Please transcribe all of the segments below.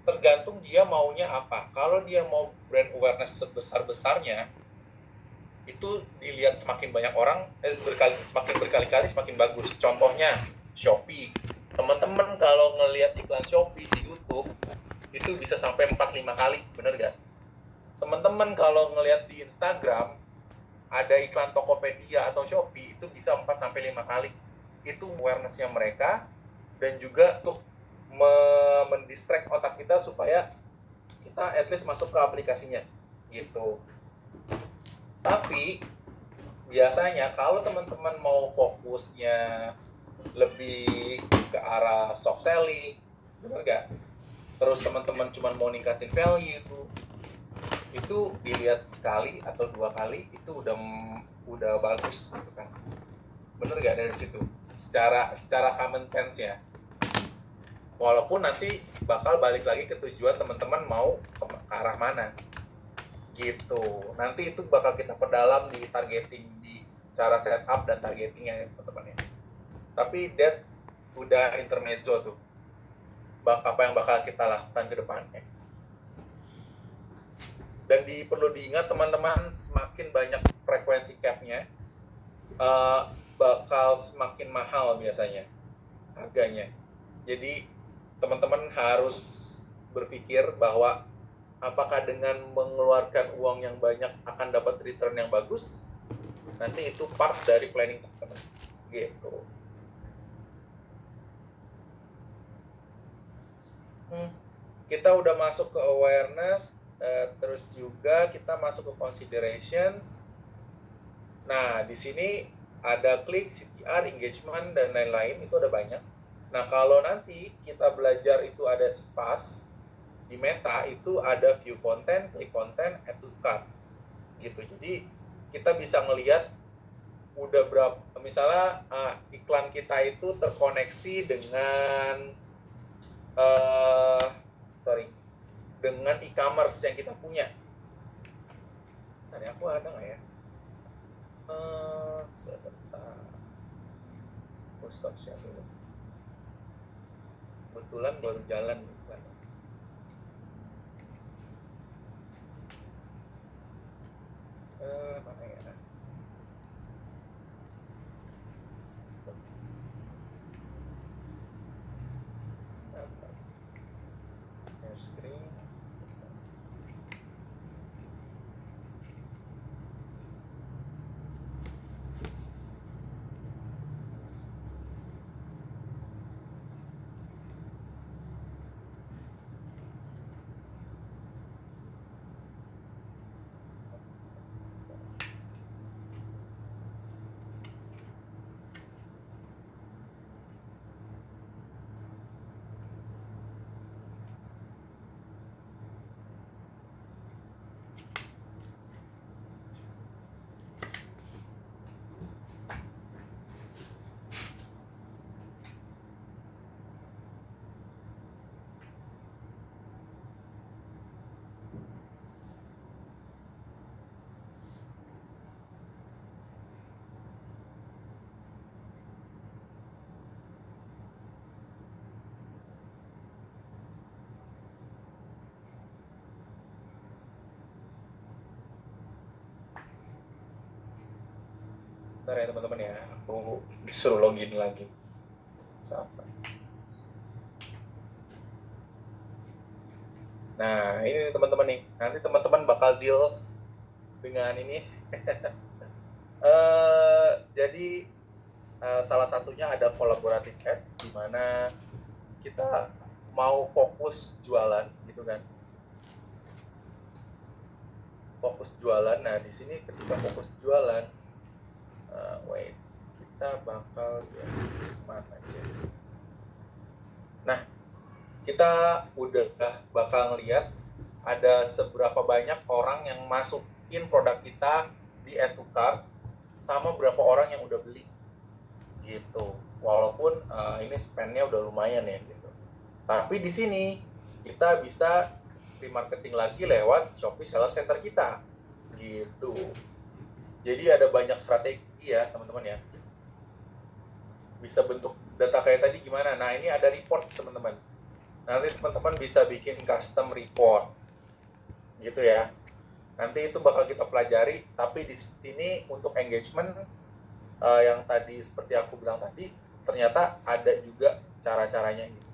tergantung dia maunya apa. Kalau dia mau brand awareness sebesar-besarnya, itu dilihat semakin banyak orang, semakin berkali-kali semakin bagus. Contohnya Shopee. Teman-teman kalau ngelihat iklan Shopee di YouTube itu bisa sampai 4-5 kali, bener gak? Teman-teman kalau ngelihat di Instagram ada iklan Tokopedia atau Shopee itu bisa 4-5 kali. Itu awareness-nya mereka dan juga untuk mendistract otak kita supaya kita at least masuk ke aplikasinya gitu. Tapi biasanya kalau teman-teman mau fokusnya lebih ke arah soft selling, bener gak? Terus teman-teman cuma mau ningkatin value itu dilihat sekali atau 2 kali itu udah bagus gitu kan. Bener gak dari situ? Secara common sense ya. Walaupun nanti bakal balik lagi ke tujuan teman-teman mau ke arah mana. Gitu. Nanti itu bakal kita perdalam di targeting, di cara setup dan targetingnya ya teman-teman ya. Tapi that's udah intermezzo tuh. Apa yang bakal kita lakukan ke depannya. Dan perlu diingat teman-teman, semakin banyak frekuensi cap-nya, bakal semakin mahal biasanya harganya. Jadi teman-teman harus berpikir bahwa apakah dengan mengeluarkan uang yang banyak akan dapat return yang bagus. Nanti itu part dari planning teman-teman gitu. Kita udah masuk ke awareness, terus juga kita masuk ke considerations. Nah di sini ada klik, CTR, engagement dan lain-lain, itu ada banyak. Nah kalau nanti kita belajar itu ada SPAS di Meta, itu ada view content, click content, add to cart gitu. Jadi kita bisa ngelihat udah berapa, misalnya iklan kita itu terkoneksi dengan dengan e-commerce yang kita punya. Tadi aku ada nggak ya? Sebentar, aku stop share dulu. Kebetulan baru jalan iklan. Mana ya? Share screen. Bentar ya teman-teman ya, aku disuruh login lagi. Sampai. Nah ini teman-teman nih, nanti teman-teman bakal deals dengan ini. Jadi salah satunya ada collaborative ads, di mana kita mau fokus jualan gitu kan. Fokus jualan. Nah di sini ketika fokus jualan, kita bakal ya smart aja. Nah kita udah bakal ngeliat ada seberapa banyak orang yang masukin produk kita di add to cart sama berapa orang yang udah beli gitu. Walaupun ini spendnya udah lumayan ya gitu. Tapi di sini kita bisa remarketing lagi lewat Shopee Seller Center kita gitu. Jadi ada banyak strategi ya teman-teman ya. Bisa bentuk data kayak tadi gimana? Nah ini ada report teman-teman. Nanti teman-teman bisa bikin custom report gitu ya. Nanti itu bakal kita pelajari, tapi di sini untuk engagement yang tadi seperti aku bilang tadi, ternyata ada juga cara-caranya gitu,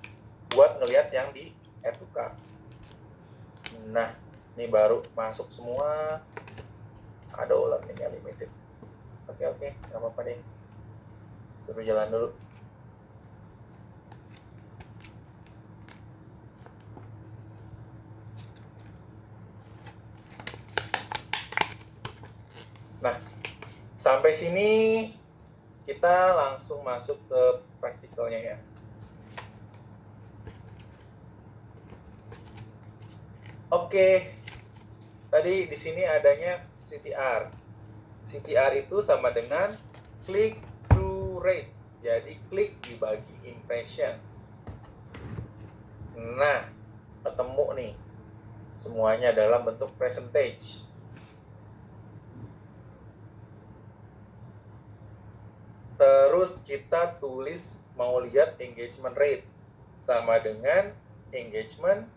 buat ngelihat yang di add to cart. Nah, ini baru masuk semua. Ada ular ini limited. Oke, nggak apa-apa deh. Suruh jalan dulu. Nah, sampai sini kita langsung masuk ke praktikalnya ya. Oke, tadi di sini adanya CTR. CTR itu sama dengan click through rate. Jadi klik dibagi impressions. Nah, ketemu nih. Semuanya dalam bentuk percentage. Terus kita tulis mau lihat engagement rate sama dengan engagement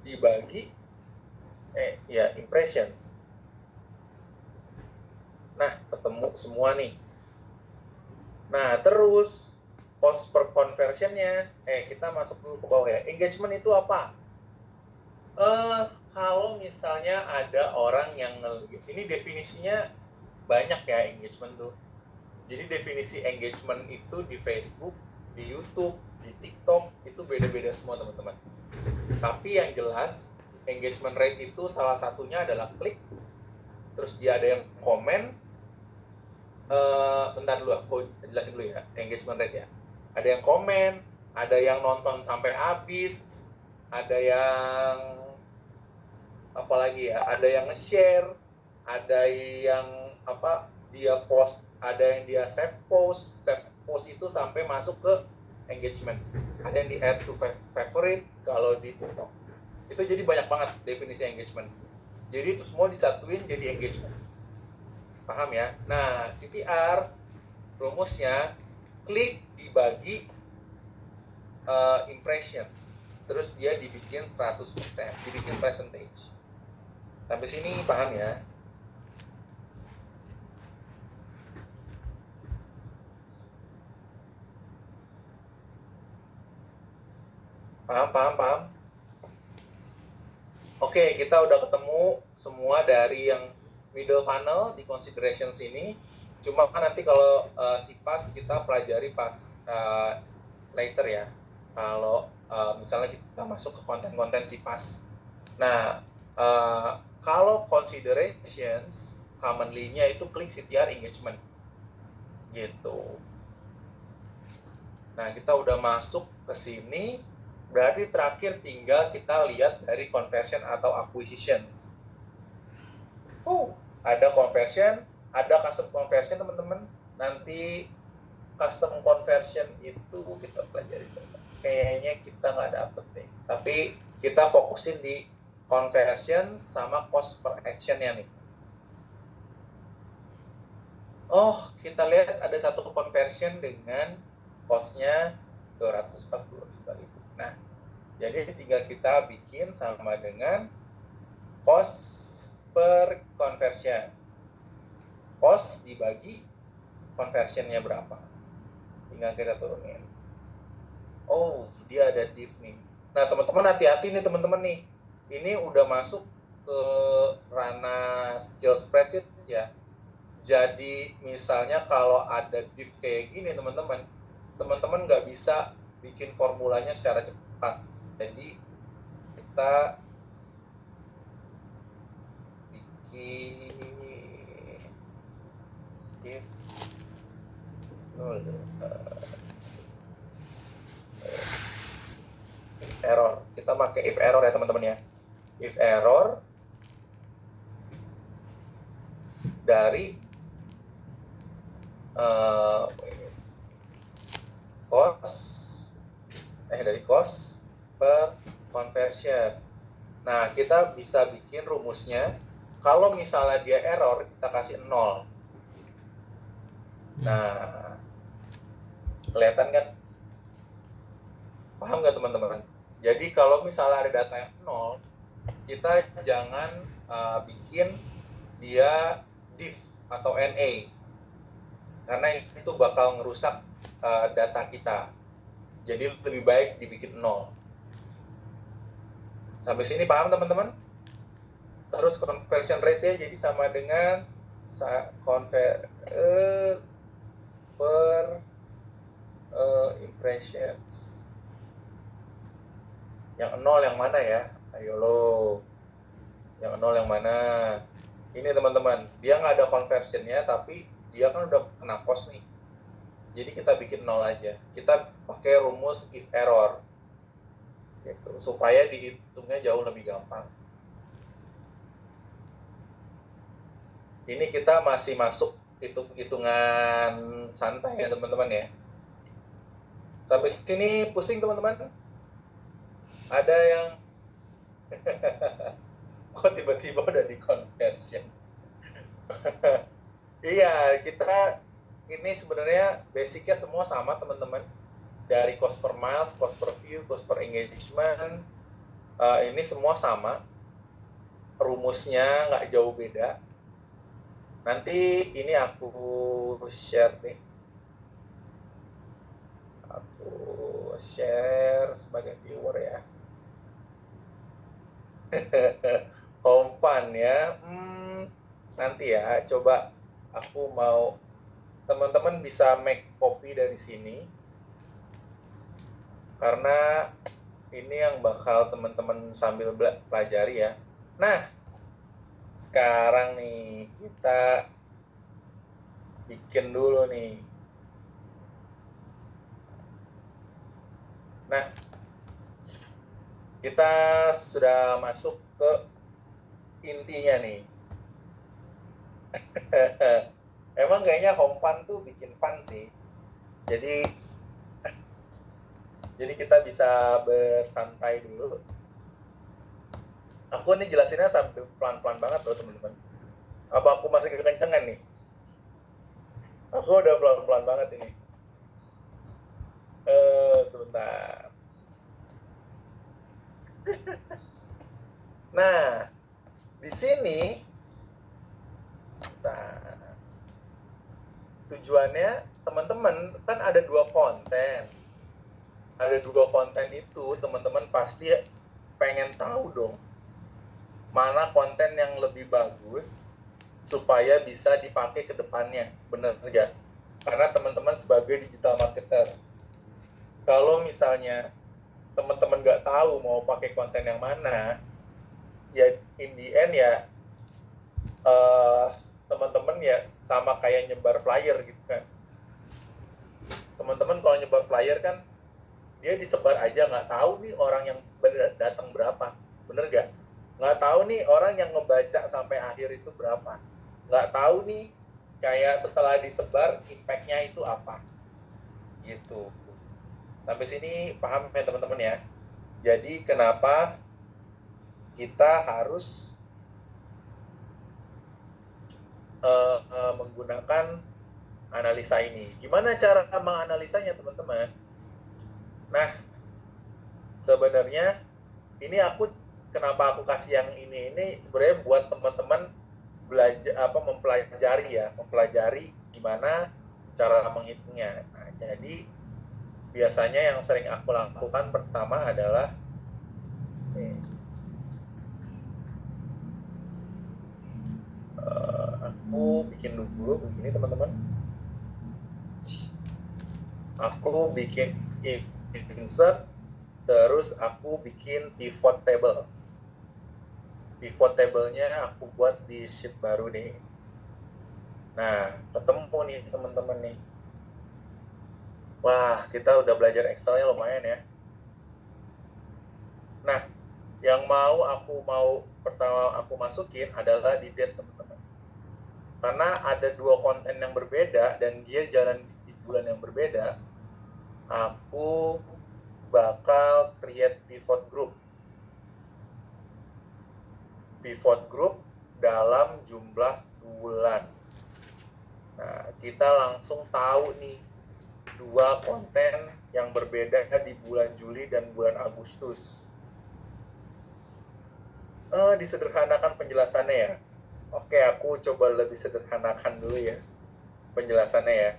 dibagi impressions. Nah, ketemu semua nih. Nah, terus cost per conversionnya, kita masuk dulu ke bawah ya. Engagement itu apa? Kalau misalnya ada orang yang ini definisinya banyak ya engagement tuh. Jadi definisi engagement itu di Facebook, di YouTube, di TikTok itu beda-beda semua teman-teman. Tapi yang jelas engagement rate itu salah satunya adalah klik, terus dia ada yang komen. Bentar dulu aku jelasin dulu ya engagement rate ya. Ada yang komen, ada yang nonton sampai habis, ada yang apalagi ya, ada yang nge-share, ada yang dia post, ada yang dia save post itu sampai masuk ke engagement. Ada yang di add to favorite kalau di TikTok. Itu jadi banyak banget definisi engagement. Jadi itu semua disatuin jadi engagement. Paham ya? Nah, CTR rumusnya klik dibagi impressions. Terus dia dibikin 100%, dibikin percentage. Sampai sini paham ya? Paham? Oke, kita udah ketemu semua dari yang middle funnel di considerations ini. Cuma kan nanti kalau SIPAS kita pelajari pas later ya. Kalau misalnya kita masuk ke konten-konten SIPAS. Nah, kalau considerations commonly-nya itu klik CTR engagement gitu. Nah, kita udah masuk ke sini, berarti terakhir tinggal kita lihat dari conversion atau acquisitions. Ada conversion, ada custom conversion teman-teman. Nanti custom conversion itu kita pelajari. Kayaknya kita nggak dapet deh. Tapi kita fokusin di conversion sama cost per action-nya nih. Kita lihat ada satu conversion dengan cost-nya 245.000. Nah, jadi tinggal kita bikin sama dengan cost per conversion. Cost dibagi conversion-nya berapa. Tinggal kita turunin. Dia ada div nih. Nah, teman-teman hati-hati nih teman-teman nih. Ini udah masuk ke ranah skill spreadsheet ya. Jadi misalnya kalau ada div kayak gini teman-teman nggak bisa bikin formulanya secara cepat. Jadi kita bikin if error. Kita pakai if error ya teman-teman ya. If error dari cost per conversion. Nah, kita bisa bikin rumusnya. Kalau misalnya dia error, kita kasih 0. Nah, kelihatan kan? Paham nggak teman-teman? Jadi kalau misalnya ada data yang 0, kita jangan bikin dia div atau NA, karena itu bakal ngerusak data kita. Jadi lebih baik dibikin 0. Sampai sini paham teman-teman? Terus conversion rate-nya jadi sama dengan per impressions. Yang 0 yang mana ya? Ayo lo. Yang 0 yang mana? Ini teman-teman, dia nggak ada conversionnya, tapi dia kan udah kena cost nih. Jadi kita bikin 0 aja. Kita pakai rumus if error. Gitu, supaya dihitungnya jauh lebih gampang. Ini kita masih masuk hitungan santai ya teman-teman ya. Sampai sini pusing teman-teman? Ada yang kok tiba-tiba udah di conversion? Iya, kita ini sebenarnya basicnya semua sama teman-teman. Dari cost per miles, cost per view, cost per engagement, ini semua sama. Rumusnya nggak jauh beda. Nanti ini aku share nih. Aku share sebagai viewer ya. Home fun ya. Nanti ya, coba aku mau teman-teman bisa make copy dari sini. Karena ini yang bakal teman-teman sambil pelajari ya. Nah, sekarang nih kita bikin dulu nih. Nah, kita sudah masuk ke intinya nih. Emang kayaknya home fun tuh bikin fun sih. Jadi kita bisa bersantai dulu. Aku nih jelasinnya sambil pelan-pelan banget loh teman-teman. Apa aku masih kekencengan nih? Aku udah pelan-pelan banget ini. Sebentar. Nah, di sini tujuannya teman-teman kan ada 2 konten. Ada 2 konten itu teman-teman pasti pengen tahu dong mana konten yang lebih bagus supaya bisa dipakai ke depannya, bener nggak? Karena teman-teman sebagai digital marketer, kalau misalnya teman-teman nggak tahu mau pakai konten yang mana, ya in the end ya teman-teman ya sama kayak nyebar flyer gitu kan. Teman-teman kalau nyebar flyer kan dia disebar aja, nggak tahu nih orang yang datang berapa, bener nggak? Nggak tahu nih orang yang ngebaca sampai akhir itu berapa, nggak tahu nih kayak setelah disebar impact-nya itu apa gitu. Sampai sini paham ya teman-teman ya? Jadi kenapa kita harus menggunakan analisa ini? Gimana cara menganalisanya teman-teman? Nah, sebenarnya ini kenapa aku kasih yang ini sebenarnya buat teman-teman belajar mempelajari gimana cara menghitungnya. Nah, jadi biasanya yang sering aku lakukan pertama adalah aku bikin dulu begini teman-teman. Aku bikin insert, terus aku bikin pivot table. Pivot table-nya aku buat di sheet baru nih. Nah, ketemu nih teman-teman nih. Wah, kita udah belajar Excel-nya lumayan ya. Nah, yang pertama aku masukin adalah di date teman-teman. Karena ada 2 konten yang berbeda dan dia jalan di bulan yang berbeda, aku bakal create pivot group. Pivot group dalam jumlah bulan. Nah, kita langsung tahu nih 2 konten yang berbeda di bulan Juli dan bulan Agustus. Disederhanakan penjelasannya ya. Oke, aku coba lebih sederhanakan dulu ya penjelasannya ya.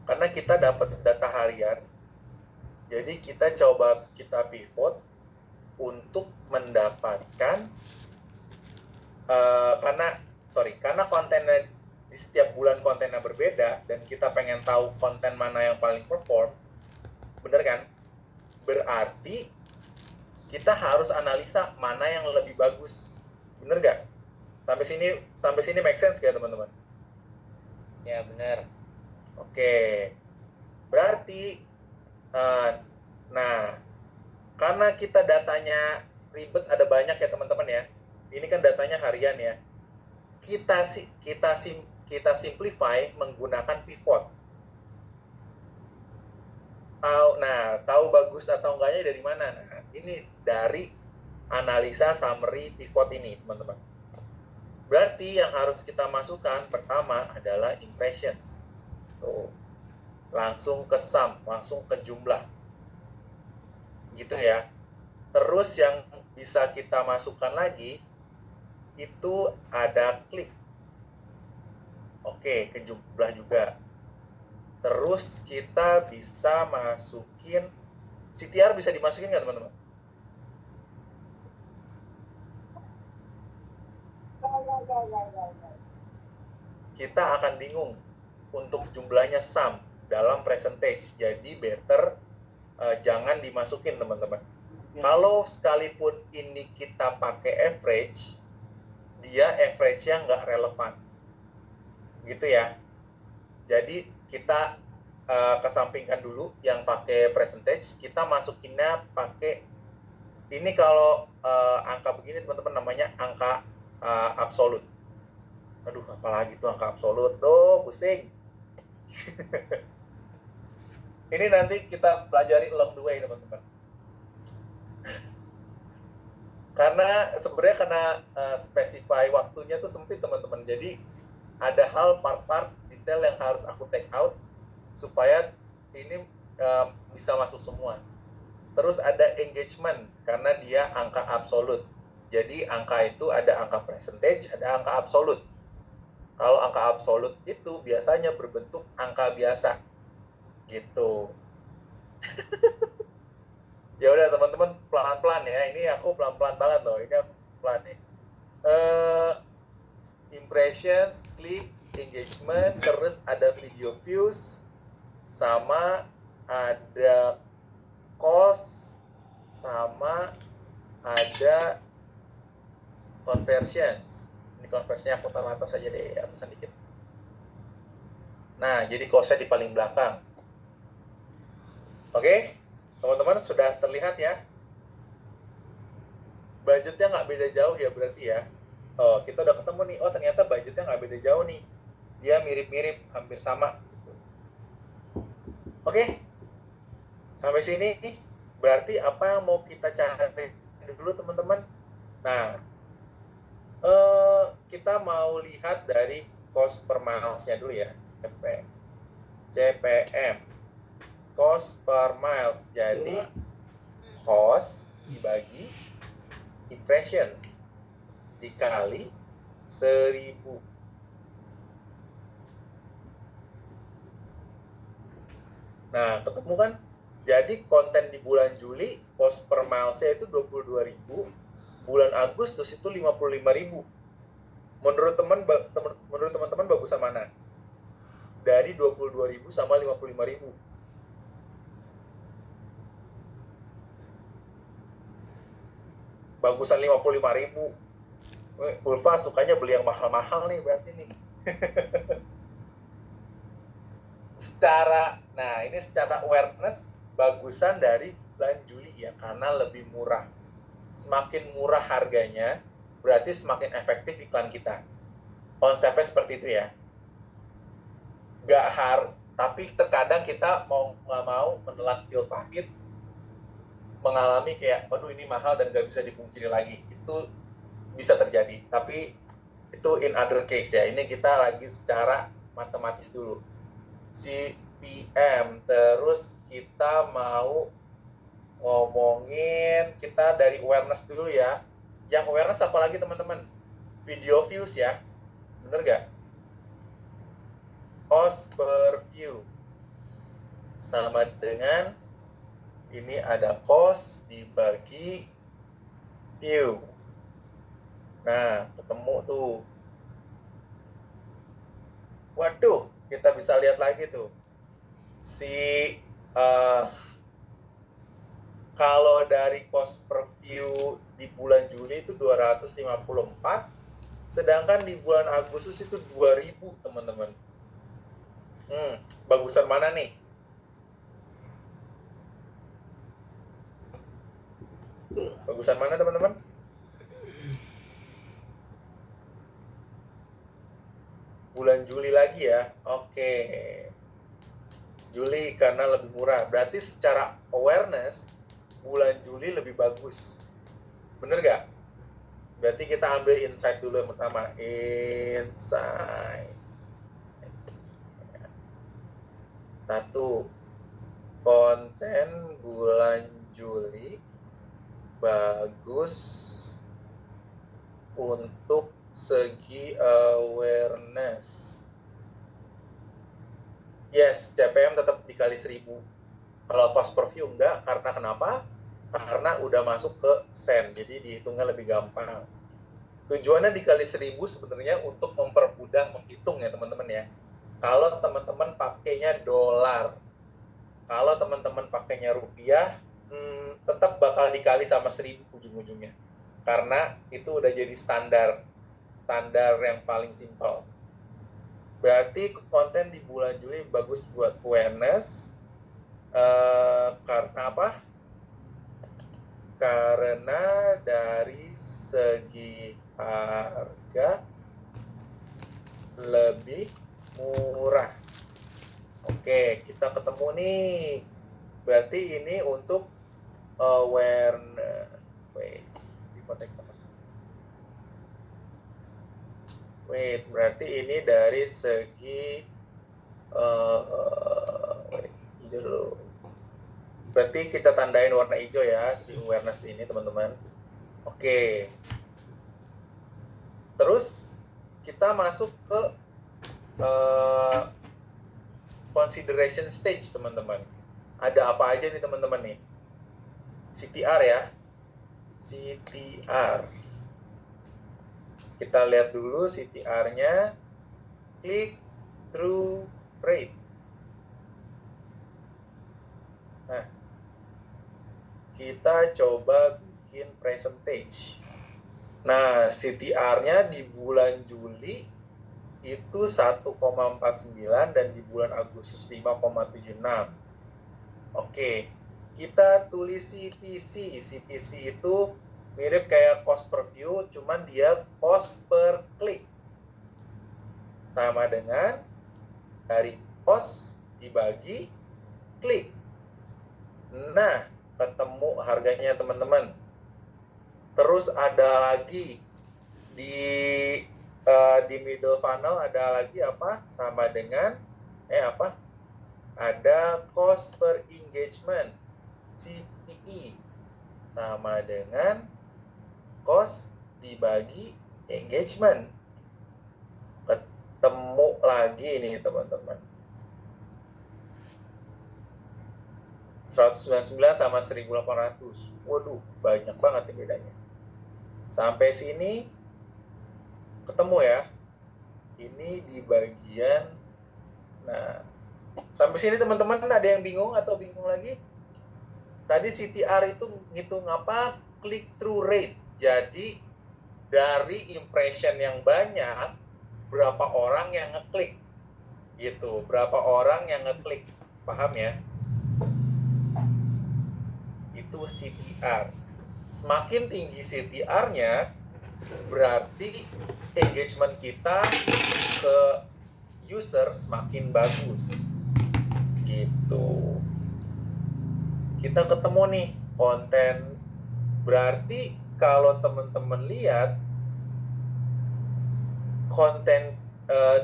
Karena kita dapat data harian, jadi kita pivot untuk mendapatkan karena kontennya di setiap bulan kontennya berbeda dan kita pengen tahu konten mana yang paling perform, bener kan? Berarti kita harus analisa mana yang lebih bagus, bener gak? Sampai sini make sense gak teman-teman? Ya benar. Oke, berarti karena kita datanya ribet, ada banyak ya teman-teman ya. Ini kan datanya harian ya. Kita simplify menggunakan pivot. Tahu bagus atau enggaknya dari mana? Nah, ini dari analisa summary pivot ini, teman-teman. Berarti yang harus kita masukkan pertama adalah impressions. Tuh. Langsung ke sum, langsung ke jumlah. Gitu ya. Terus yang bisa kita masukkan lagi itu ada klik. Oke, ke jumlah juga. Terus kita bisa masukin CTR, bisa dimasukin nggak teman-teman? Kita akan bingung untuk jumlahnya sum dalam percentage. Jadi better jangan dimasukin teman-teman. Kalau sekalipun ini kita pakai average, dia average-nya nggak relevan. Gitu ya. Jadi kita kesampingkan dulu yang pakai percentage, kita masukinnya pakai ini. Kalau angka begini teman-teman namanya angka absolut. Aduh, apalagi tuh angka absolut, pusing. Ini nanti kita pelajari along the way teman-teman. Karena specify waktunya tuh sempit teman-teman. Jadi ada hal part-part detail yang harus aku take out supaya ini bisa masuk semua. Terus ada engagement karena dia angka absolut. Jadi angka itu ada angka percentage, ada angka absolut. Kalau angka absolut itu biasanya berbentuk angka biasa. Gitu. Ya udah teman-teman, pelan-pelan ya. Ini aku pelan-pelan banget loh. Ini aku pelan nih. Impressions, klik, engagement, terus ada video views, sama ada cost, sama ada conversions. Ini conversinya aku taruh atas aja deh, atasan dikit. Nah, jadi costnya di paling belakang. Oke, teman-teman sudah terlihat ya? Budgetnya nggak beda jauh ya berarti ya? Kita udah ketemu nih, ternyata budgetnya nggak beda jauh nih. Dia mirip-mirip, hampir sama. Oke, sampai sini berarti apa yang mau kita cari dulu teman-teman? Nah, kita mau lihat dari cost per miles-nya dulu ya. CPM, cost per miles. Jadi cost dibagi impressions dikali 1000. Nah, ketemu kan? Jadi konten di bulan Juli cost per miles-nya itu 22.000, bulan Agustus itu 55.000. Menurut teman-teman bagusan mana? Dari 22.000 sama 55.000. Bagusan 55.000. Ulfa sukanya beli yang mahal-mahal nih berarti nih. secara awareness bagusan dari bulan Juli ya, karena lebih murah. Semakin murah harganya, berarti semakin efektif iklan kita. Konsepnya seperti itu ya. Tapi terkadang kita mau nggak mau menelan pil pahit, mengalami kayak, aduh ini mahal dan nggak bisa dipungkiri lagi. Itu bisa terjadi, tapi itu in other case ya. Ini kita lagi secara matematis dulu. Si PM. Terus kita mau ngomongin, kita dari awareness dulu ya. Yang awareness apa lagi teman-teman? Video views ya, bener gak? Cost per view sama dengan ini ada cost dibagi view. Nah, ketemu tuh. Waduh, kita bisa lihat lagi tuh. Kalau dari cost per view di bulan Juli itu 254, sedangkan di bulan Agustus itu 2000, teman-teman. Bagusan mana nih? Bagusan mana, teman-teman? Bulan Juli lagi ya. Oke. Juli karena lebih murah. Berarti secara awareness bulan Juli lebih bagus. Bener gak? Berarti kita ambil insight dulu yang pertama. Insight. 1. Konten bulan Juli bagus untuk segi awareness. Yes, CPM tetap dikali 1000. Kalau cost per view enggak, karena kenapa? Karena udah masuk ke sen, jadi dihitungnya lebih gampang. Tujuannya dikali 1000 sebenarnya untuk mempermudah menghitung ya teman-teman ya. Kalau teman-teman pakainya dolar, kalau teman-teman pakainya rupiah, tetap bakal dikali sama 1000 ujung-ujungnya. Karena itu udah jadi standar yang paling simpel. Berarti konten di bulan Juli bagus buat awareness. Karena apa? Karena dari segi harga lebih murah. Oke, kita ketemu nih. Berarti ini untuk awareness. Berarti ini dari segi hijau dulu. Berarti kita tandain warna hijau ya si awareness ini teman-teman. Oke. Terus kita masuk ke consideration stage teman-teman. Ada apa aja nih teman-teman nih? CTR ya. CTR. Kita lihat dulu CTR-nya. Click through rate. Nah, kita coba bikin percentage. Nah, CTR-nya di bulan Juli itu 1,49 dan di bulan Agustus 5,76. Oke, kita tulis CPC. CPC itu mirip kayak cost per view, cuman dia cost per klik. Sama dengan dari cost dibagi klik. Nah, ketemu harganya teman-teman. Terus ada lagi di middle funnel ada lagi apa? Sama dengan ada cost per engagement, CPE, sama dengan cost dibagi engagement. Ketemu lagi nih teman-teman. 199 sama 1800. Waduh, banyak banget nih bedanya. Sampai sini ketemu ya. Ini di bagian, nah, sampai sini teman-teman ada yang bingung atau bingung lagi? Tadi CTR itu ngitung apa? Click through rate. Jadi dari impression yang banyak, berapa orang yang ngeklik gitu, berapa orang yang ngeklik, paham ya? Itu CTR. Semakin tinggi CTR-nya, berarti engagement kita ke user semakin bagus gitu. Kita ketemu nih konten. Berarti kalau teman-teman lihat konten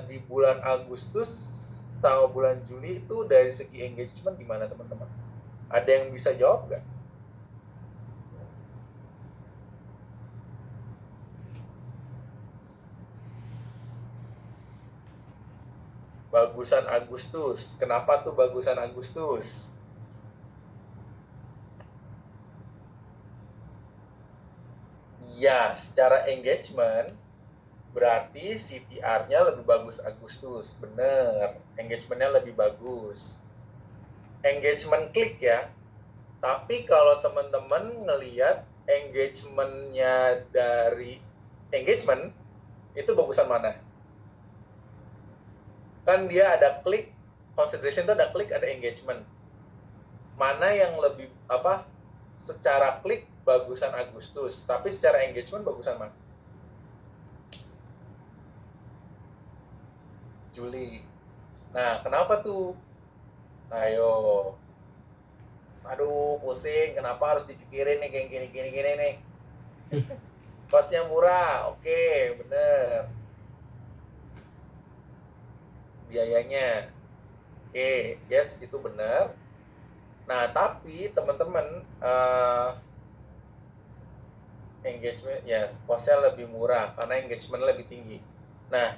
di bulan Agustus sama bulan Juli itu dari segi engagement gimana teman-teman? Ada yang bisa jawab nggak? Bagusan Agustus. Kenapa tuh bagusan Agustus? Ya, secara engagement berarti CTR-nya lebih bagus Agustus. Bener, engagementnya lebih bagus. Engagement klik ya. Tapi kalau teman-teman ngelihat engagementnya dari engagement, itu bagusan mana? Kan dia ada klik, consideration itu ada klik, ada engagement. Mana yang lebih secara klik bagusan Agustus, tapi secara engagement bagusan mana? Juli. Nah, kenapa tuh? Ayo. Aduh, pusing. Kenapa harus dipikirin nih kayak gini nih? Kosnya murah, oke, bener. Biayanya, oke, yes, itu bener. Nah, tapi teman-teman engagement, yes, kosnya lebih murah karena engagement lebih tinggi. Nah,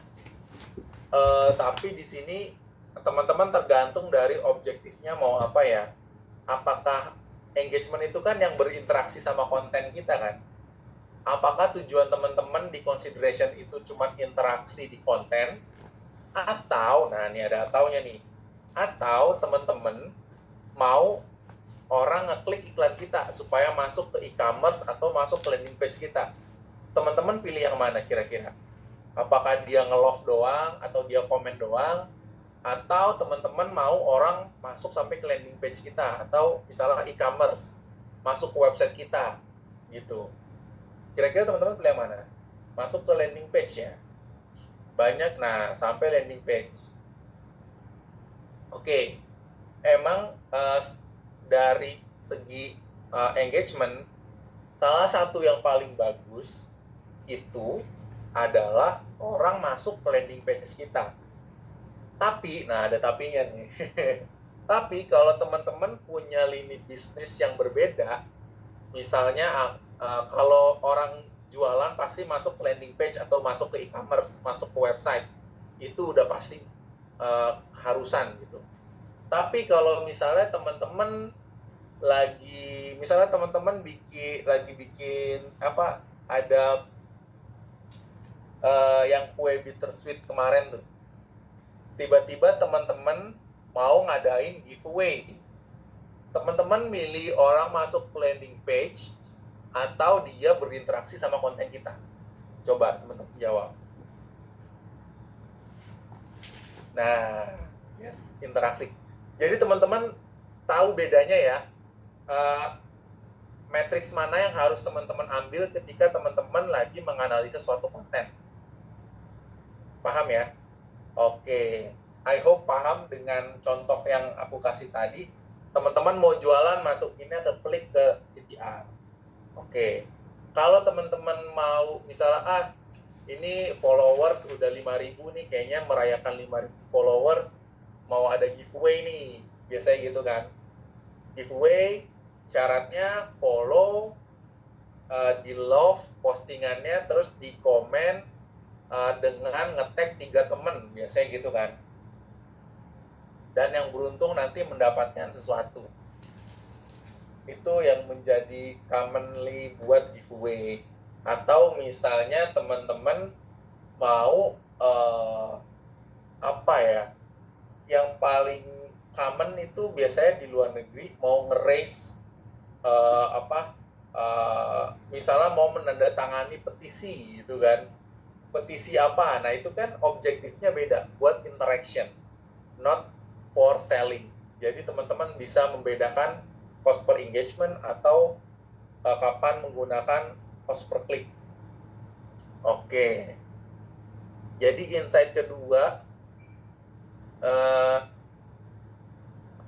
tapi di sini teman-teman tergantung dari objektifnya mau apa ya. Apakah engagement itu kan yang berinteraksi sama konten kita kan? Apakah tujuan teman-teman di consideration itu cuma interaksi di konten? Atau, nah ini ada ataunya nih, atau teman-teman mau orang ngeklik iklan kita supaya masuk ke e-commerce atau masuk ke landing page kita. Teman-teman pilih yang mana kira-kira? Apakah dia nge-love doang atau dia komen doang? Atau teman-teman mau orang masuk sampai ke landing page kita atau misalnya e-commerce masuk ke website kita gitu. Kira-kira teman-teman pilih yang mana? Masuk ke landing page ya. Banyak, nah sampai landing page. Oke, emang dari segi engagement, salah satu yang paling bagus itu adalah orang masuk ke landing page kita. Tapi, nah ada tapinya nih. Tapi kalau teman-teman punya lini bisnis yang berbeda, misalnya kalau orang jualan pasti masuk ke landing page atau masuk ke e-commerce, masuk ke website, itu udah pasti harusan gitu. Tapi kalau misalnya teman-teman misalnya teman-teman lagi bikin ada yang kue bittersweet kemarin tuh, tiba-tiba teman-teman mau ngadain giveaway. Teman-teman milih orang masuk ke landing page atau dia berinteraksi sama konten kita? Coba teman-teman jawab. Nah, yes, interaksi. Jadi teman-teman tahu bedanya ya, matriks mana yang harus teman-teman ambil ketika teman-teman lagi menganalisa suatu konten. Paham ya? Oke, I hope paham dengan contoh yang aku kasih tadi. Teman-teman mau jualan, masukinnya ke klik ke CTR. Oke, kalau teman-teman mau misalnya ini followers udah 5.000 nih, kayaknya merayakan 5.000 followers, mau ada giveaway nih, biasanya gitu kan. Giveaway syaratnya follow, di love postingannya, terus di komen dengan nge-tag 3 temen, biasanya gitu kan. Dan yang beruntung nanti mendapatkan sesuatu. Itu yang menjadi commonly buat giveaway. Atau misalnya teman-teman mau yang paling common itu biasanya di luar negeri mau nge-raise misalnya mau menandatangani petisi gitu kan. Petisi apa? Nah itu kan objektifnya beda, buat interaction, not for selling. Jadi teman-teman bisa membedakan cost per engagement atau kapan menggunakan cost per click. Oke. Jadi insight kedua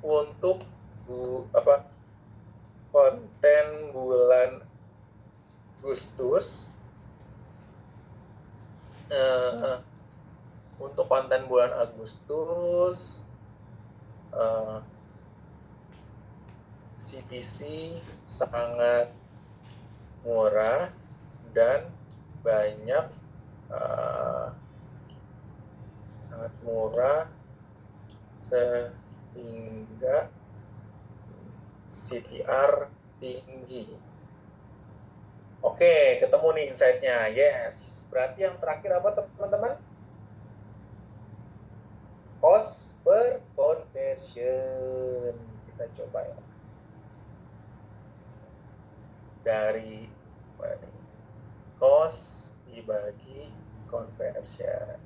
untuk konten bulan Agustus, untuk konten bulan Agustus CPC sangat murah dan banyak sangat murah sehingga CTR tinggi. Oke, ketemu nih insight-nya. Yes. Berarti yang terakhir apa teman-teman? Cost per conversion. Kita coba ya. Dari cost dibagi conversion.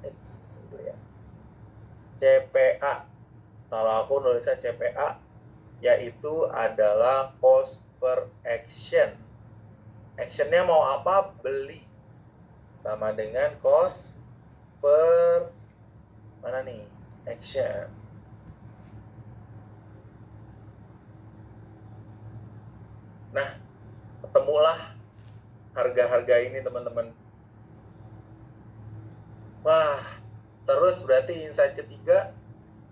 Ya. CPA. Kalau aku nulisnya CPA, yaitu adalah cost per action. Actionnya mau apa? Beli. Sama dengan cost per mana nih? Action. Nah, ketemulah harga-harga ini teman-teman. Wah, terus berarti insight ketiga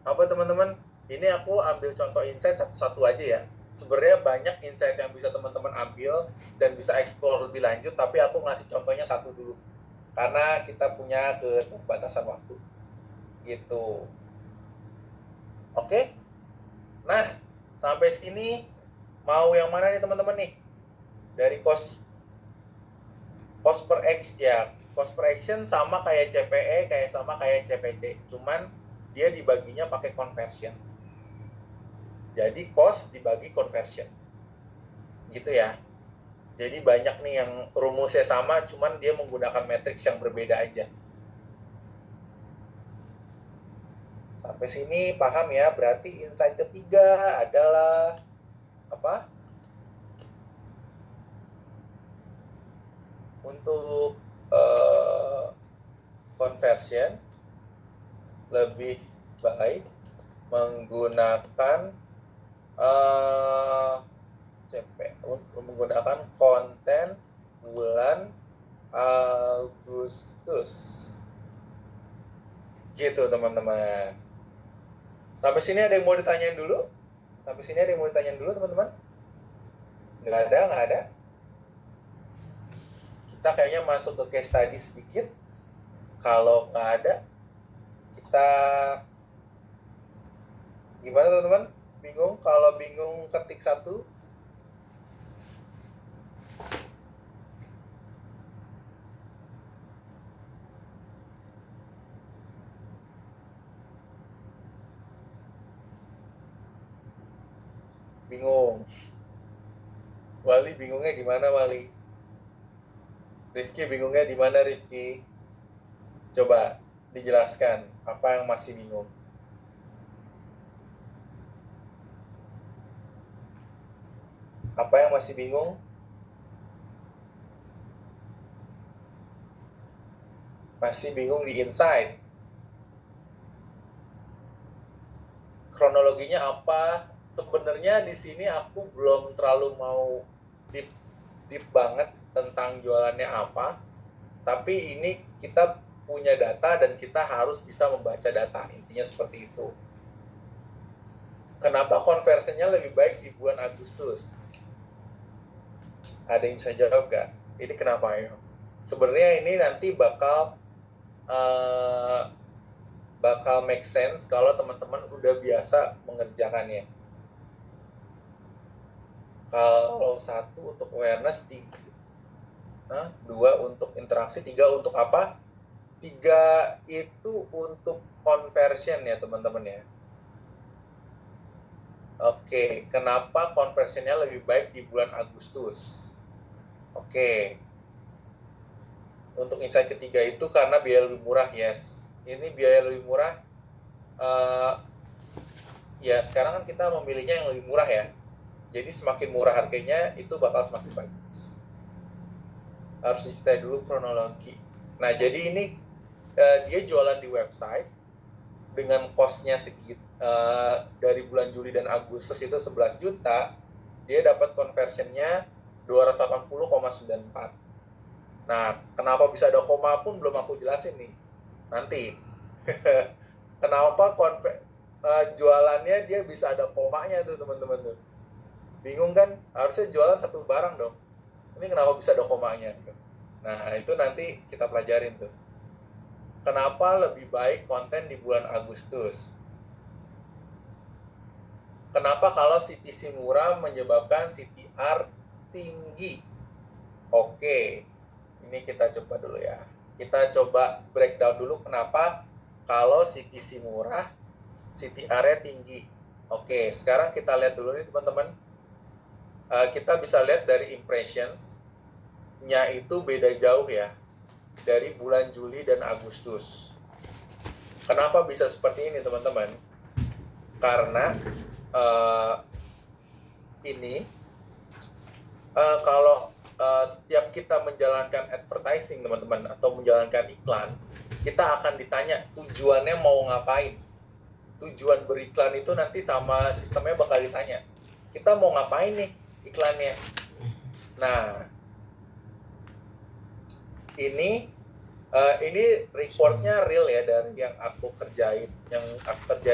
apa teman-teman? Ini aku ambil contoh insight satu-satu aja ya. Sebenarnya banyak insight yang bisa teman-teman ambil dan bisa explore lebih lanjut, tapi aku ngasih contohnya satu dulu. Karena kita punya keterbatasan waktu. Gitu. Oke? Nah, sampai sini mau yang mana nih teman-teman nih? Dari cost per action ya, cost per action sama kayak CPE, sama kayak CPC. Cuman dia dibaginya pakai conversion. Jadi cost dibagi conversion. Gitu ya. Jadi banyak nih yang rumusnya sama, cuman dia menggunakan matriks yang berbeda aja. Sampai sini paham ya? Berarti insight ketiga adalah apa? Untuk conversion lebih baik menggunakan menggunakan konten bulan Agustus. Gitu teman-teman. Sampai sini ada yang mau ditanyain dulu? Teman-teman? Nggak ada. Kita kayaknya masuk ke case study sedikit. Kalau nggak ada, kita gimana teman-teman? Bingung? Kalau bingung ketik satu. Bingung. Wali bingungnya gimana Wali? Rifki bingungnya di mana Rifki? Coba dijelaskan apa yang masih bingung. Apa yang masih bingung? Masih bingung di insight. Kronologinya apa? Sebenarnya di sini aku belum terlalu mau deep banget tentang jualannya apa. Tapi ini kita punya data dan kita harus bisa membaca data. Intinya seperti itu. Kenapa konversinya lebih baik di bulan Agustus? Ada yang bisa jawab gak? Ini kenapa ya? Sebenarnya ini nanti bakal make sense kalau teman-teman udah biasa mengerjakannya. Kalau 1 untuk awareness, 2 untuk interaksi, 3 untuk apa? 3 itu untuk conversion ya teman-teman ya. Oke, kenapa conversionnya lebih baik di bulan Agustus? Oke. Untuk insight ketiga itu karena biaya lebih murah, yes. Ini biaya lebih murah. Ya sekarang kan kita memilihnya yang lebih murah ya. Jadi semakin murah harganya itu bakal semakin bagus. Harus diceritain dulu kronologi. Nah jadi ini dia jualan di website dengan cost-nya segitu. Dari bulan Juli dan Agustus itu 11 juta, dia dapat conversion-nya 280,94. Nah, kenapa bisa ada koma pun belum aku jelasin nih. Nanti. Kenapa jualannya dia bisa ada komanya tuh teman-teman tuh. Bingung kan? Harusnya jualan satu barang dong. Ini kenapa bisa ada komanya? Nah, itu nanti kita pelajarin tuh. Kenapa lebih baik konten di bulan Agustus? Kenapa kalau CPC murah menyebabkan CTR tinggi? Oke, ini kita coba dulu ya. Kita coba breakdown dulu kenapa kalau CPC murah, CTR-nya tinggi. Oke, sekarang kita lihat dulu nih teman-teman. Kita bisa lihat dari impressions-nya itu beda jauh ya. Dari bulan Juli dan Agustus. Kenapa bisa seperti ini teman-teman? Karena ini kalau setiap kita menjalankan advertising teman-teman atau menjalankan iklan, kita akan ditanya tujuannya mau ngapain. Tujuan beriklan itu nanti sama sistemnya bakal ditanya. Kita mau ngapain nih iklannya? Nah, ini reportnya real ya dari yang aku kerjain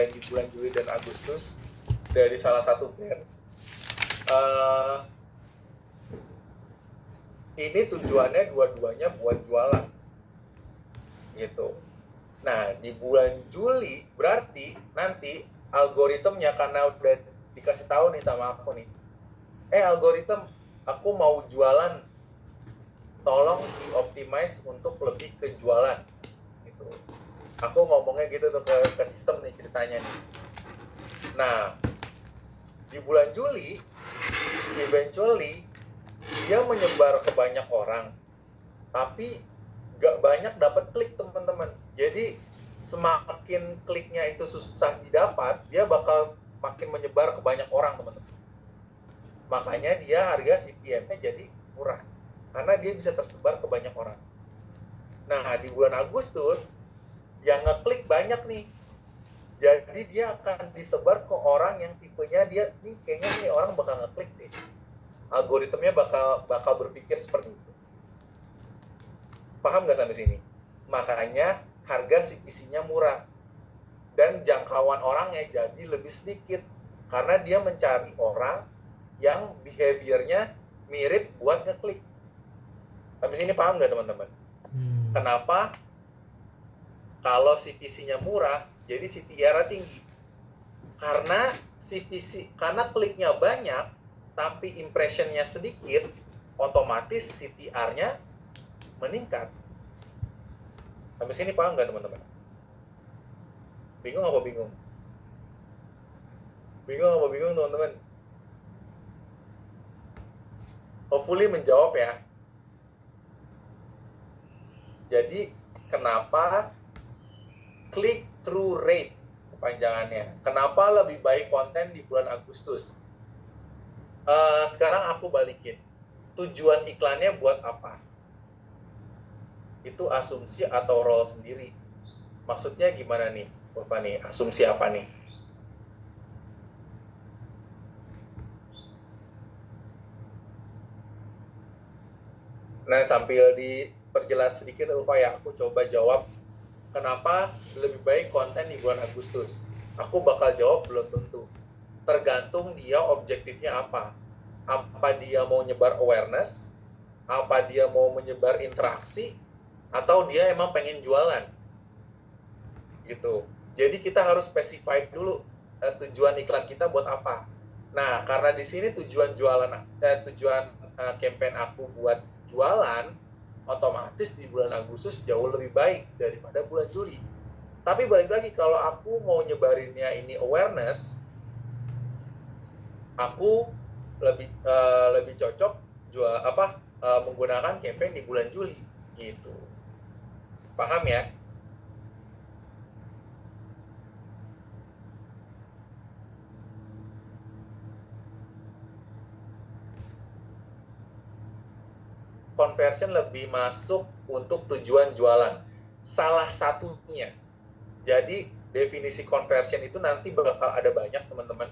di bulan Juli dan Agustus dari salah satu brand. Ini tujuannya dua-duanya buat jualan gitu. Nah, di bulan Juli berarti nanti algoritmnya, karena udah dikasih tahu nih sama aku nih, algoritma aku mau jualan, tolong dioptimize untuk lebih ke jualan gitu. Aku ngomongnya gitu tuh ke sistem nih ceritanya nih. Nah, di bulan Juli eventually dia menyebar ke banyak orang, tapi gak banyak dapat klik teman-teman. Jadi semakin kliknya itu susah didapat, dia bakal makin menyebar ke banyak orang teman-teman. Makanya dia harga CPM-nya jadi murah, karena dia bisa tersebar ke banyak orang. Nah, di bulan Agustus yang ngeklik banyak nih, jadi dia akan disebar ke orang yang tipenya dia nih, kayaknya nih orang bakal ngeklik deh. Algoritmnya bakal berpikir seperti itu. Paham nggak sampai sini? Makanya harga CPC-nya murah dan jangkauan orangnya jadi lebih sedikit karena dia mencari orang yang behavior-nya mirip buat ngeklik. Sampai sini paham nggak teman-teman? Kenapa kalau CPC-nya murah jadi CTR tinggi? Karena karena kliknya banyak tapi impression-nya sedikit, otomatis CTR-nya meningkat. Sampai sini paham nggak teman-teman? Bingung apa bingung? Bingung apa bingung teman-teman? Hopefully menjawab ya. Jadi kenapa click-through rate kepanjangannya? Kenapa lebih baik konten di bulan Agustus? Sekarang aku balikin. Tujuan iklannya buat apa? Itu asumsi atau role sendiri. Maksudnya gimana nih, Fani? Asumsi apa nih? Nah, sambil diperjelas sedikit, ya, aku coba jawab kenapa lebih baik konten di bulan Agustus. Aku bakal jawab belum tentu. Tergantung dia objektifnya apa. Apa dia mau nyebar awareness, apa dia mau menyebar interaksi, atau dia emang pengen jualan gitu. Jadi kita harus specify dulu tujuan iklan kita buat apa. Nah, karena di sini tujuan campaign aku buat jualan, otomatis di bulan Agustus jauh lebih baik daripada bulan Juli. Tapi balik lagi, kalau aku mau nyebarinnya ini awareness, aku lebih cocok menggunakan campaign di bulan Juli gitu. Paham ya? Conversion lebih masuk untuk tujuan jualan. Salah satunya. Jadi definisi conversion itu nanti bakal ada banyak teman-teman.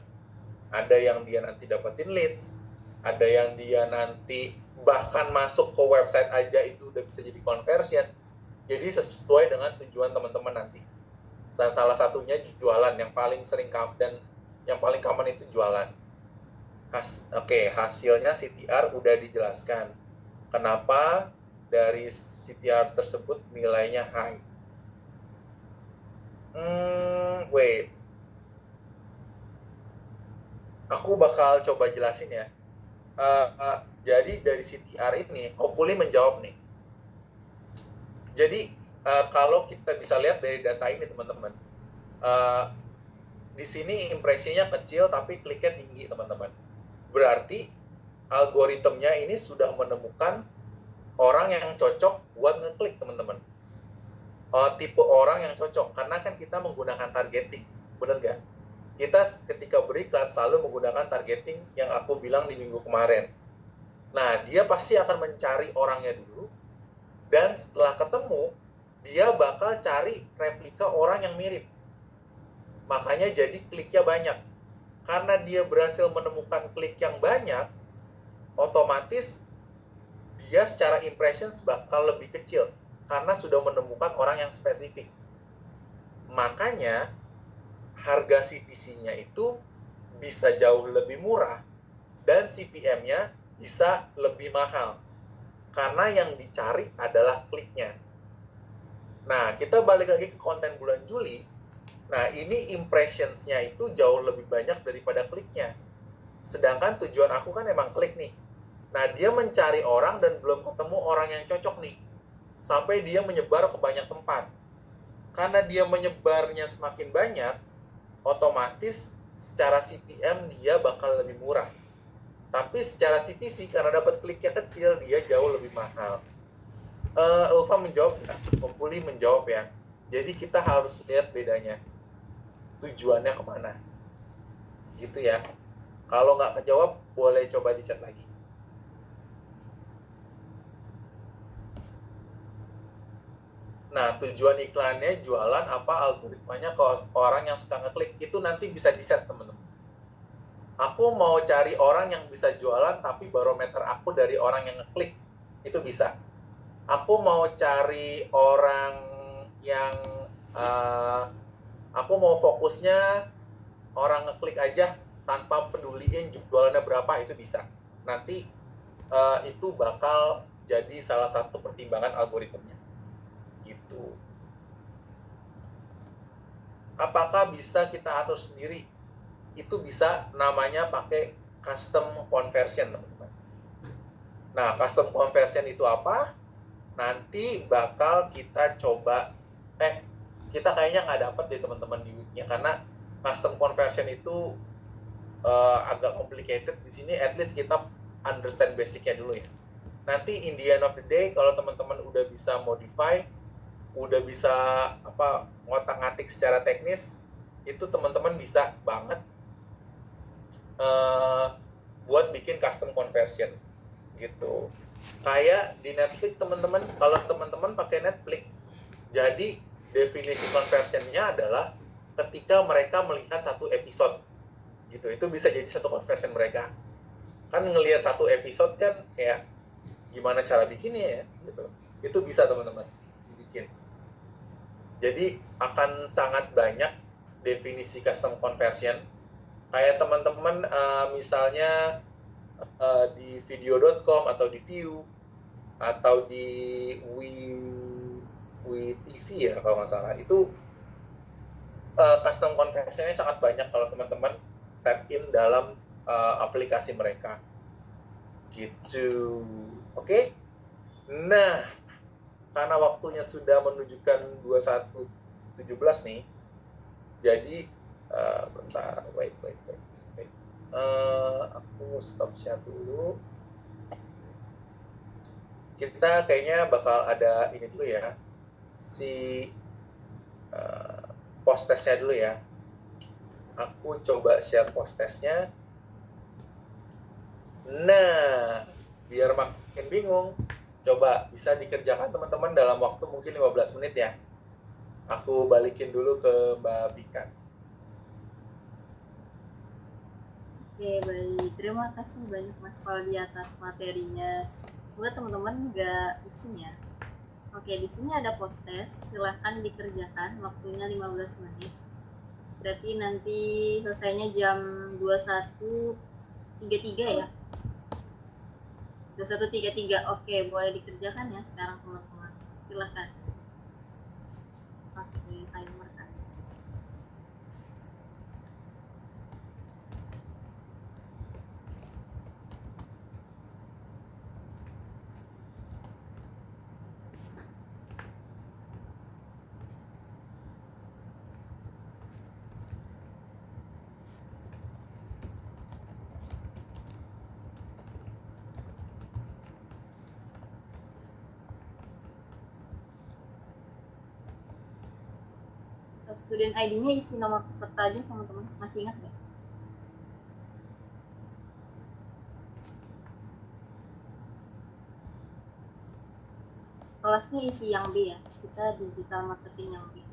Ada yang dia nanti dapetin leads, ada yang dia nanti bahkan masuk ke website aja itu udah bisa jadi conversion. Jadi sesuai dengan tujuan teman-teman nanti. Salah satunya jualan, yang paling sering dan yang paling common itu jualan. Hasilnya CTR udah dijelaskan. Kenapa dari CTR tersebut nilainya high? Wait. Aku bakal coba jelasin ya. Jadi dari CTR ini, hopefully menjawab nih. Jadi kalau kita bisa lihat dari data ini teman-teman, di sini impresinya kecil tapi kliknya tinggi teman-teman. Berarti algoritmnya ini sudah menemukan orang yang cocok buat ngeklik teman-teman. Tipe orang yang cocok, karena kan kita menggunakan targeting, bener nggak? Kita ketika beriklan selalu menggunakan targeting yang aku bilang di minggu kemarin. Nah, dia pasti akan mencari orangnya dulu, dan setelah ketemu, dia bakal cari replika orang yang mirip. Makanya jadi kliknya banyak. Karena dia berhasil menemukan klik yang banyak, otomatis dia secara impressions bakal lebih kecil karena sudah menemukan orang yang spesifik. Makanya harga CPC-nya itu bisa jauh lebih murah dan CPM-nya bisa lebih mahal karena yang dicari adalah kliknya. Nah, kita balik lagi ke konten bulan Juli. Nah, ini impressions-nya itu jauh lebih banyak daripada kliknya. Sedangkan tujuan aku kan emang klik nih. Nah, dia mencari orang dan belum ketemu orang yang cocok nih. Sampai dia menyebar ke banyak tempat. Karena dia menyebarnya semakin banyak, otomatis secara CPM dia bakal lebih murah. Tapi secara CPC, karena dapat kliknya kecil, dia jauh lebih mahal. Ulfa menjawab nggak? Hopefully menjawab ya. Jadi kita harus lihat bedanya. Tujuannya kemana. Gitu ya. Kalau nggak kejawab, boleh coba di chat lagi. Nah, tujuan iklannya jualan apa, algoritmanya ke orang yang suka ngeklik, itu nanti bisa di-set teman-teman. Aku mau cari orang yang bisa jualan tapi barometer aku dari orang yang ngeklik, itu bisa. Aku mau cari orang yang aku mau fokusnya orang ngeklik aja tanpa peduliin jualannya berapa, itu bisa. Nanti itu bakal jadi salah satu pertimbangan algoritmnya. Gitu. Apakah bisa kita atur sendiri? Itu bisa, namanya pakai custom conversion, teman-teman. Nah, custom conversion itu apa? Nanti bakal kita coba, kita kayaknya nggak dapet deh teman-teman di weeknya, karena custom conversion itu agak complicated di sini. At least kita understand basicnya dulu ya. Nanti in the end of the day, kalau teman-teman udah bisa modify, udah bisa ngotak-ngatik secara teknis, itu teman-teman bisa banget buat bikin custom conversion gitu. Kayak di Netflix teman-teman, kalau teman-teman pakai Netflix, jadi definisi conversionnya adalah ketika mereka melihat satu episode gitu, itu bisa jadi satu conversion mereka. Kan ngelihat satu episode kan kayak gimana cara bikinnya ya gitu, itu bisa teman-teman bikin. Jadi akan sangat banyak definisi custom conversion. Kayak teman-teman misalnya di video.com atau di View atau di WeTV ya kalau nggak salah, itu custom conversionnya sangat banyak kalau teman-teman tap in dalam aplikasi mereka gitu. Oke? Nah, karena waktunya sudah menunjukkan 21.17 nih, jadi bentar, wait. Aku stop share dulu. Kita kayaknya bakal ada ini dulu ya, si post testnya dulu ya. Aku coba share post testnya. Nah, biar makin bingung, coba bisa dikerjakan teman-teman dalam waktu mungkin 15 menit ya. Aku balikin dulu ke Mbak Bika. Oke, baik. Terima kasih banyak Mas Faldi atas materinya. Semoga teman-teman nggak pusing ya. Oke, di sini ada post test. Silahkan dikerjakan. Waktunya 15 menit. Berarti nanti selesainya jam 21.33 ya? 21.33. Oke, boleh dikerjakan ya sekarang teman-teman. Silahkan. Oke, timer kan. Student ID-nya isi nomor peserta aja teman-teman. Masih ingat nggak? Kelasnya isi yang B ya. Kita digital marketing yang B.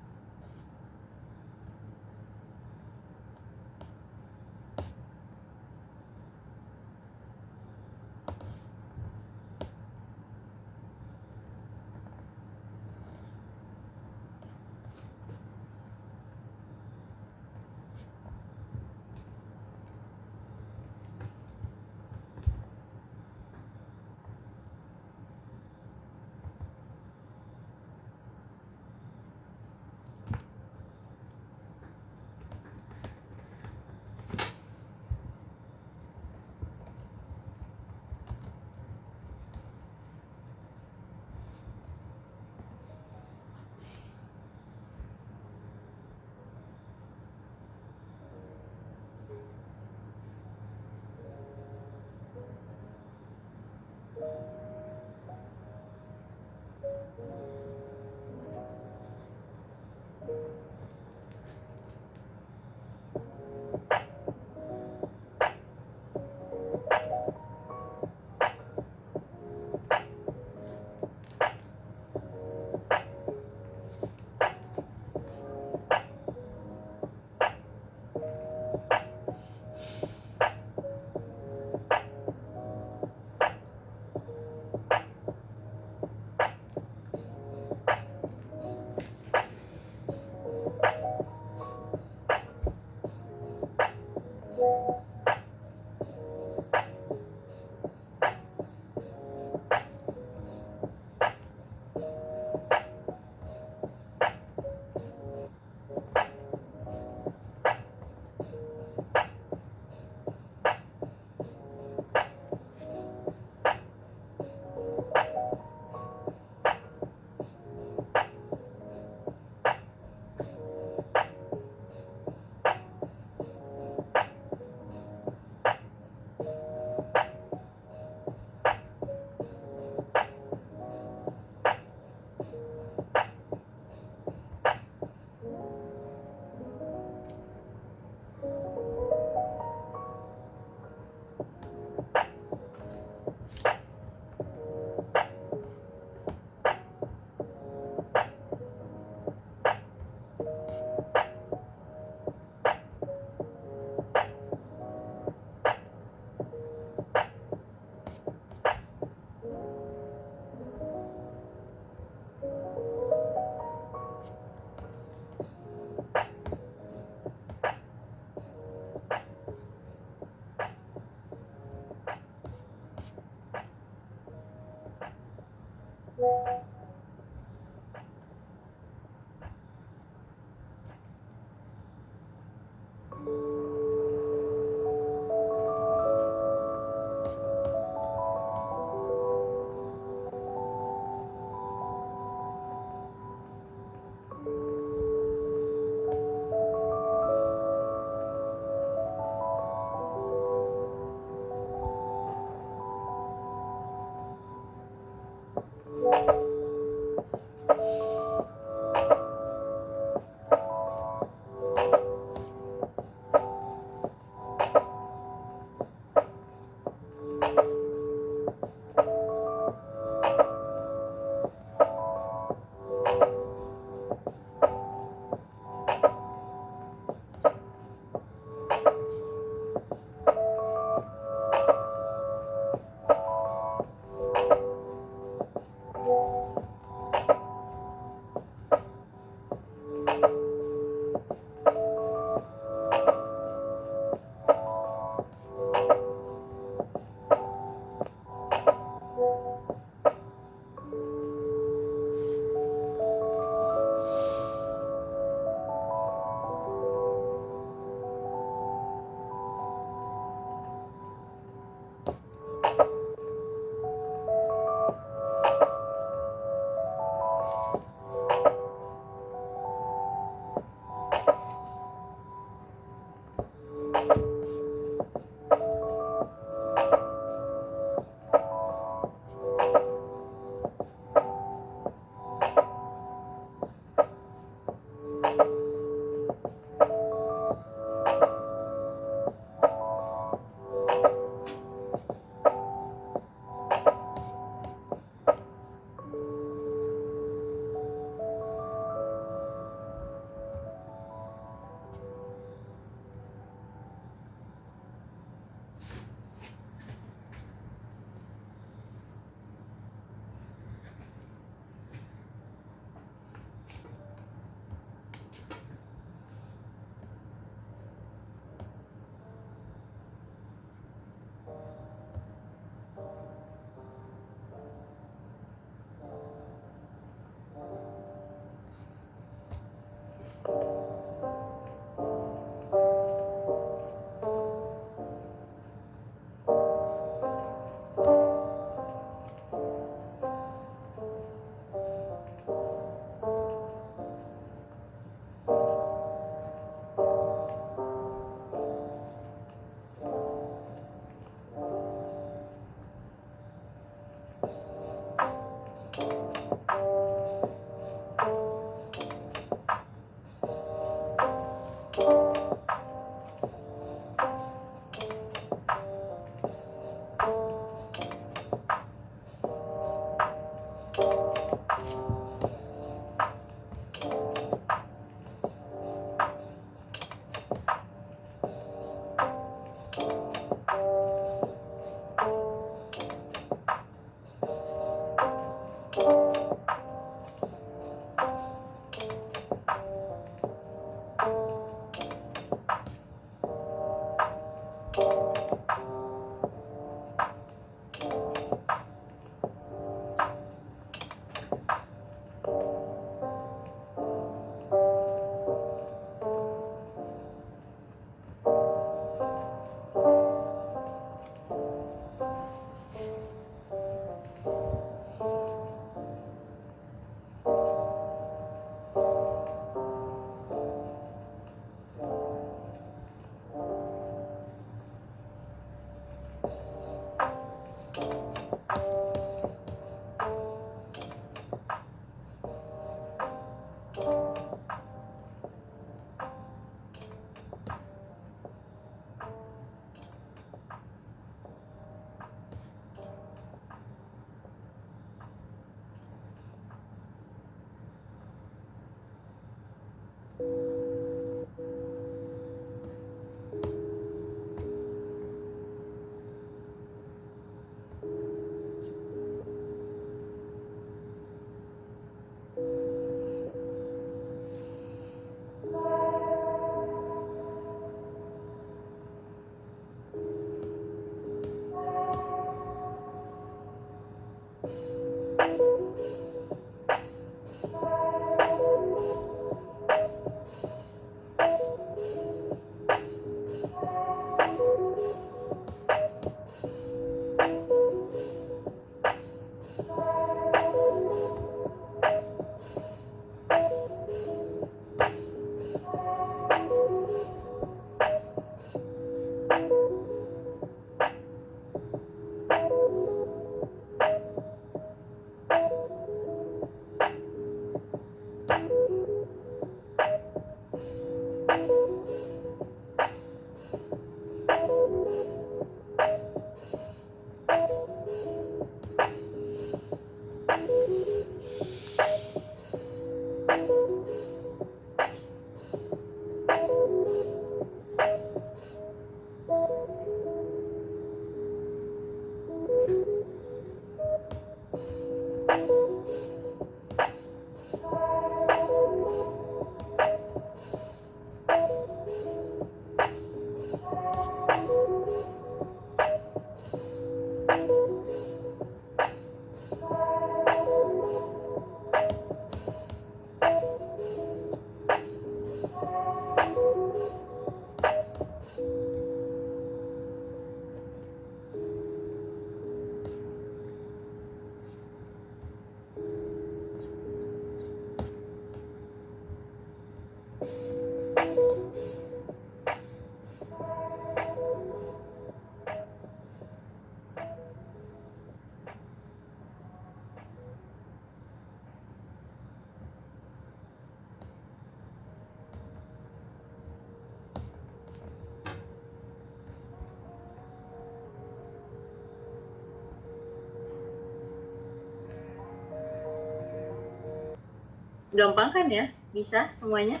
Gampang kan ya? Bisa semuanya?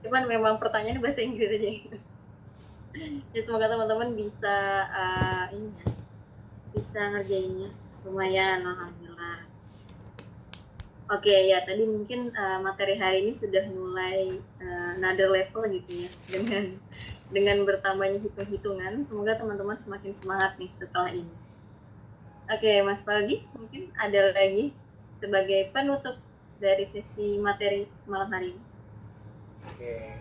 Cuman memang pertanyaannya bahasa Inggris aja. Ya semoga teman-teman bisa ini ya, bisa ngerjainnya. Lumayan, alhamdulillah. Oke ya, tadi mungkin materi hari ini sudah mulai another level gitu ya, dengan bertambahnya hitung-hitungan. Semoga teman-teman semakin semangat nih setelah ini. Oke, Mas Faldi, mungkin ada lagi sebagai penutup dari sesi materi malam hari ini. Oke,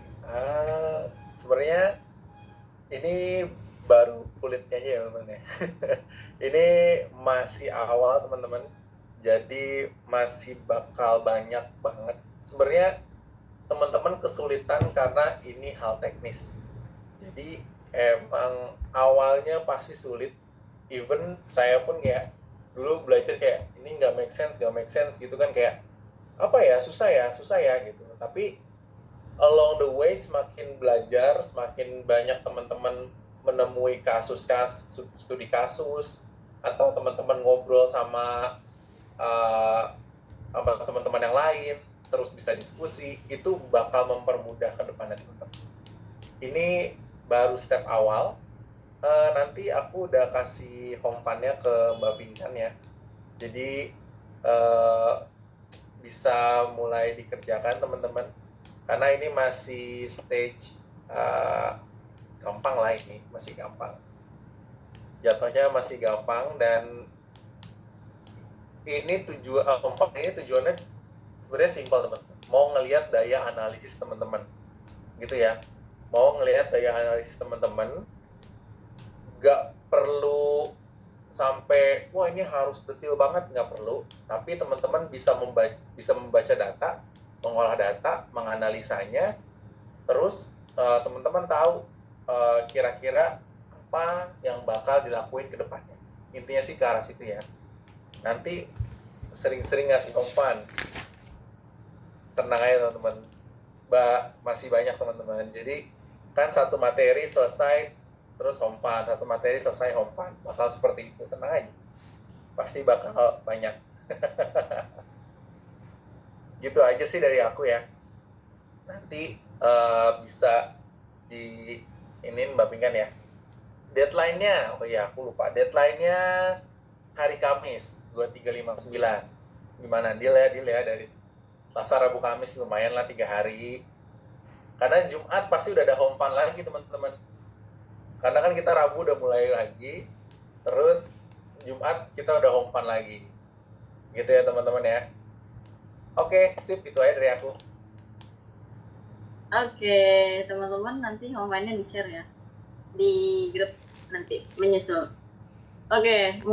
sebenarnya ini baru kulitnya aja ya teman-teman ya. Ini masih awal teman-teman, jadi masih bakal banyak banget. Sebenarnya teman-teman kesulitan karena ini hal teknis. Jadi emang awalnya pasti sulit. Even saya pun kayak dulu belajar kayak ini nggak make sense gitu kan, kayak apa ya, susah ya gitu. Tapi along the way semakin belajar, semakin banyak teman-teman menemui studi kasus, atau teman-teman ngobrol sama teman-teman yang lain, terus bisa diskusi, itu bakal mempermudah ke depannya teman-teman. Ini baru step awal. Nanti aku udah kasih home fund-nya ke Mbak Pinkan ya. Jadi bisa mulai dikerjakan teman-teman. Karena ini masih stage gampang lah, ini masih gampang. Jatuhnya masih gampang, dan ini tujuannya sebenarnya simpel teman-teman. Mau ngelihat daya analisis teman-teman, gitu ya. Mau ngelihat daya analisis teman-teman, nggak perlu sampai wah ini harus detail banget, nggak perlu. Tapi teman-teman bisa membaca data, mengolah data, menganalisanya, terus teman-teman tahu kira-kira apa yang bakal dilakuin ke depannya. Intinya sih ke arah situ ya. Nanti sering-sering ngasih umpan. Tenang aja teman-teman. Masih banyak teman-teman. Jadi kan satu materi selesai terus home fund, satu materi selesai home fund. Bakal seperti itu, tenang aja. Pasti bakal banyak. Gitu aja sih dari aku ya. Nanti bisa di ini Mbak Pinkan ya. Deadline-nya, oh ya aku lupa. Deadline-nya hari Kamis 2359. Gimana deal ya dari Selasa, Rabu, Kamis, lumayan lah 3 hari. Karena Jumat pasti udah ada home fund lagi teman-teman. Karena kan kita Rabu udah mulai lagi, terus Jumat kita udah home fund lagi. Gitu ya teman-teman ya. Oke, sip, itu aja dari aku. Oke, teman-teman nanti home fund-nya di-share ya di grup nanti menyusul. Oke.